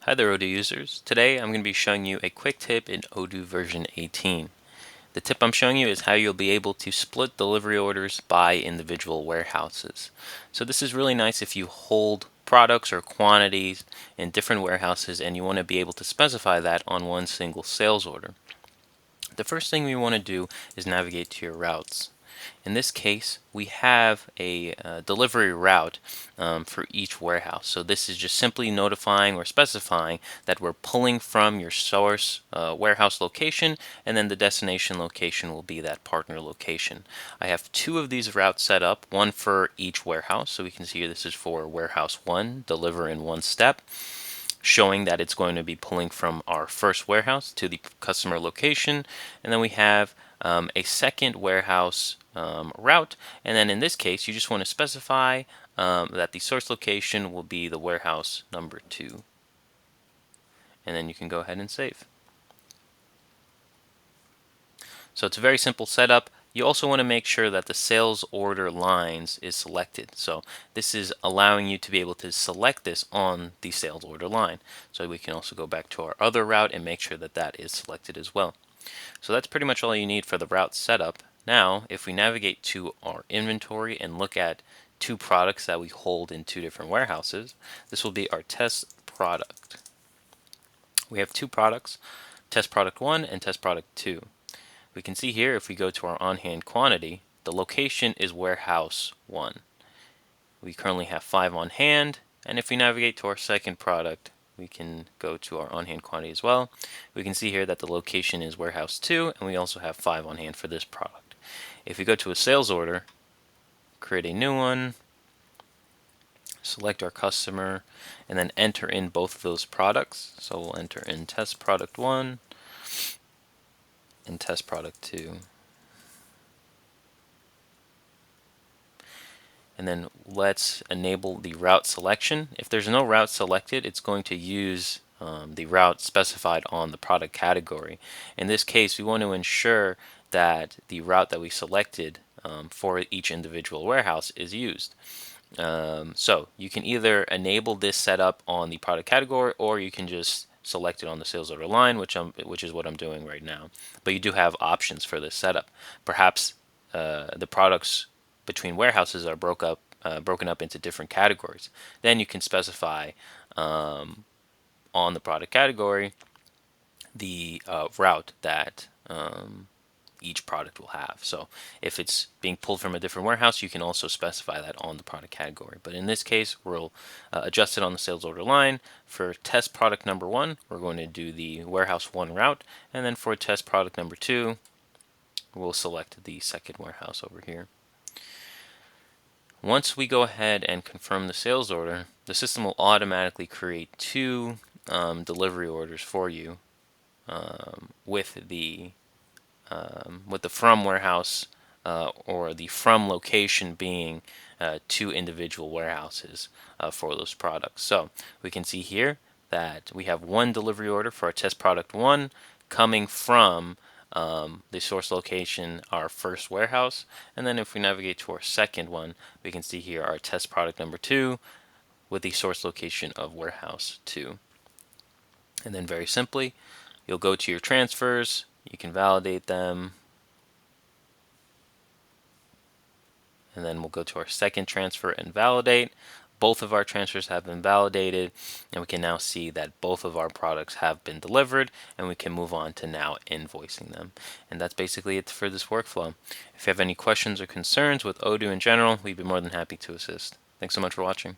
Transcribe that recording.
Hi there, Odoo users. Today I'm going to be showing you a quick tip in Odoo version 18. The tip I'm showing you is how you'll be able to split delivery orders by individual warehouses. So this is really nice if you hold products or quantities in different warehouses and you want to be able to specify that on one single sales order. The first thing we want to do is navigate to your routes. In this case, we have a delivery route for each warehouse. So this is just simply notifying or specifying that we're pulling from your source warehouse location, and then the destination location will be that partner location. I have two of these routes set up, one for each warehouse. So we can see here this is for warehouse 1, deliver in one step, showing that it's going to be pulling from our first warehouse to the customer location. And then we have a second warehouse route, and then in this case you just want to specify that the source location will be the warehouse number 2, and then you can go ahead and save. So it's a very simple setup. You also want to make sure that the sales order lines is selected. So this is allowing you to be able to select this on the sales order line. So we can also go back to our other route and make sure that that is selected as well. So that's pretty much all you need for the route setup. Now, if we navigate to our inventory and look at two products that we hold in two different warehouses, this will be our test product. We have two products, test product 1 and test product 2. We can see here if we go to our on-hand quantity, the location is warehouse 1. We currently have 5 on hand, and if we navigate to our second product, we can go to our on-hand quantity as well. We can see here that the location is warehouse 2, and we also have 5 on hand for this product. If we go to a sales order, create a new one, select our customer, and then enter in both of those products. So we'll enter in test product 1 and test product 2. And then let's enable the route selection. If there's no route selected, it's going to use the route specified on the product category. In this case, we want to ensure that the route that we selected for each individual warehouse is used. So you can either enable this setup on the product category, or you can just select it on the sales order line, which is what I'm doing right now. But you do have options for this setup. Perhaps the products between warehouses are broken up into different categories. Then you can specify on the product category the route that each product will have. So if it's being pulled from a different warehouse, you can also specify that on the product category. But in this case, we'll adjust it on the sales order line. For test product number 1, we're going to do the warehouse 1 route, and then for test product number 2, we'll select the second warehouse over here. Once we go ahead and confirm the sales order, the system will automatically create two delivery orders for you with the from warehouse or the from location being two individual warehouses for those products. So we can see here that we have one delivery order for our test product 1 coming from the source location, our first warehouse, and then if we navigate to our second one, we can see here our test product number 2 with the source location of warehouse 2. And then very simply, you'll go to your transfers, you can validate them, and then we'll go to our second transfer and validate. Both of our transfers have been validated, and we can now see that both of our products have been delivered, and we can move on to now invoicing them. And that's basically it for this workflow. If you have any questions or concerns with Odoo in general, we'd be more than happy to assist. Thanks so much for watching.